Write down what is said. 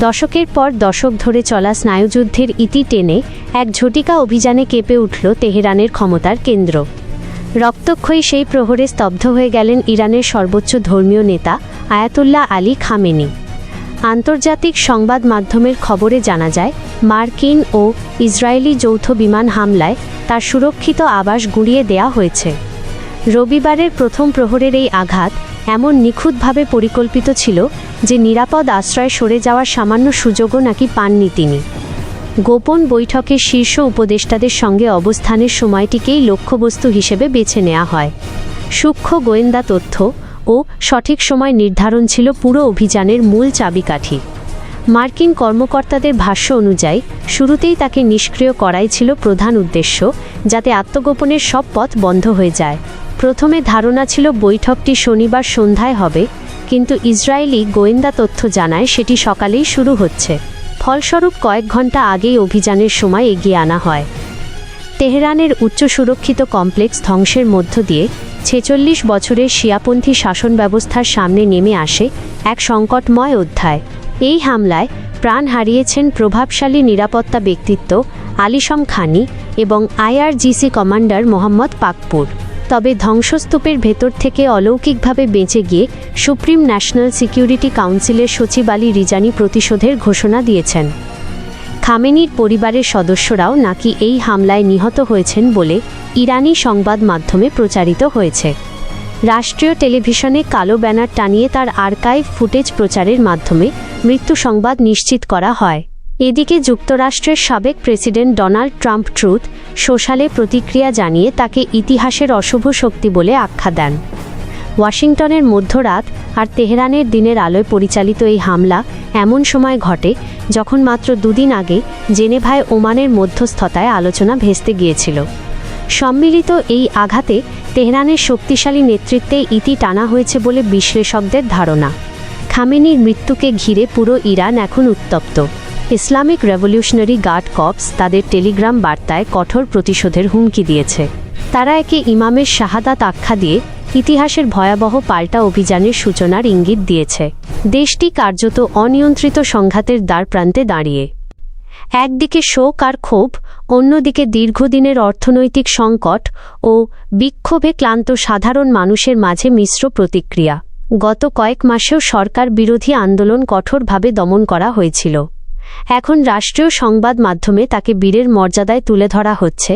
দশকের পর দশক ধরে চলা স্নায়ুযুদ্ধের ইতি টেনে এক ঝটিকা অভিযানে কেঁপে উঠল তেহরানের ক্ষমতার কেন্দ্র। রক্তক্ষয়ী সেই প্রহরে স্তব্ধ হয়ে গেলেন ইরানের সর্বোচ্চ ধর্মীয় নেতা আয়াতুল্লাহ আলী খামেনি। আন্তর্জাতিক সংবাদ মাধ্যমের খবরে জানা যায়, মার্কিন ও ইসরায়েলি যৌথ বিমান হামলায় তার সুরক্ষিত আবাস গুঁড়িয়ে দেয়া হয়েছে। রবিবারের প্রথম প্রহরের এই আঘাত এমন নিখুঁতভাবে পরিকল্পিত ছিল যে নিরাপদ আশ্রয়ে সরে যাওয়ার সামান্য সুযোগও নাকি পাননি তিনি। গোপন বৈঠকে শীর্ষ উপদেষ্টাদের সঙ্গে অবস্থানের সময়টিকেই লক্ষ্যবস্তু হিসেবে বেছে নেওয়া হয়। সূক্ষ্ম গোয়েন্দা তথ্য ও সঠিক সময় নির্ধারণ ছিল পুরো অভিযানের মূল চাবিকাঠি। মার্কিন কর্মকর্তাদের ভাষ্য অনুযায়ী শুরুতেই তাকে নিষ্ক্রিয় করাই ছিল প্রধান উদ্দেশ্য, যাতে আত্মগোপনের সব পথ বন্ধ হয়ে যায়। প্রথমে ধারণা ছিল বৈঠকটি শনিবার সন্ধ্যায় হবে, কিন্তু ইসরায়েলি গোয়েন্দা তথ্য জানায় সেটি সকালেই শুরু হচ্ছে। ফলস্বরূপ কয়েক ঘন্টা আগেই অভিযানের সময় এগিয়ে আনা হয়। তেহরানের উচ্চ সুরক্ষিত কমপ্লেক্স ধ্বংসের মধ্য দিয়ে ৪৬ বছরের শিয়াপন্থী শাসন ব্যবস্থার সামনে নেমে আসে এক সংকটময় অধ্যায়। এই হামলায় প্রাণ হারিয়েছেন প্রভাবশালী নিরাপত্তা ব্যক্তিত্ব আলিশম খানি এবং আইআরজিসি কমান্ডার মোহাম্মদ পাকপুর। তবে ধ্বংসস্তূপের ভেতর থেকে অলৌকিকভাবে বেঁচে গিয়ে সুপ্রিম ন্যাশনাল সিকিউরিটি কাউন্সিলের সচিব আলী রিজানি প্রতিশোধের ঘোষণা দিয়েছেন। খামেনির পরিবারের সদস্যরাও নাকি এই হামলায় নিহত হয়েছেন বলে ইরানি সংবাদ মাধ্যমে প্রচারিত হয়েছে। রাষ্ট্রীয় টেলিভিশনে কালো ব্যানার টানিয়ে তার আর্কাইভ ফুটেজ প্রচারের মাধ্যমে মৃত্যু সংবাদ নিশ্চিত করা হয়। এদিকে যুক্তরাষ্ট্রের সাবেক প্রেসিডেন্ট ডোনাল্ড ট্রাম্প ট্রুথ সোশ্যালে প্রতিক্রিয়া জানিয়ে তাকে ইতিহাসের অশুভ শক্তি বলে আখ্যা দেন। ওয়াশিংটনের মধ্যরাত আর তেহরানের দিনের আলোয় পরিচালিত এই হামলা এমন সময় ঘটে যখন মাত্র দুদিন আগে জেনেভায় ওমানের মধ্যস্থতায় আলোচনা ভেস্তে গিয়েছিল। সম্মিলিত এই আঘাতে তেহরানের শক্তিশালী নেতৃত্বে ইতি টানা হয়েছে বলে বিশ্লেষকদের ধারণা। খামেনির মৃত্যুকে ঘিরে পুরো ইরান এখন উত্তপ্ত। ইসলামিক রেভলিউশনারি গার্ড কর্পস তাদের টেলিগ্রাম বার্তায় কঠোর প্রতিশোধের হুমকি দিয়েছে। তারা একে ইমামের শাহাদাত আখ্যা দিয়ে ইতিহাসের ভয়াবহ পাল্টা অভিযানের সূচনার ইঙ্গিত দিয়েছে। দেশটি কার্যত অনিয়ন্ত্রিত সংঘাতের দ্বারপ্রান্তে দাঁড়িয়ে। একদিকে শোক আর ক্ষোভ, অন্যদিকে দীর্ঘদিনের অর্থনৈতিক সংকট ও বিক্ষোভে ক্লান্ত সাধারণ মানুষের মাঝে মিশ্র প্রতিক্রিয়া। গত কয়েক মাসেও সরকার বিরোধী আন্দোলন কঠোরভাবে দমন করা হয়েছিল। এখন রাষ্ট্রীয় সংবাদ মাধ্যমে তাকে বীরের মর্যাদায় তুলে ধরা হচ্ছে।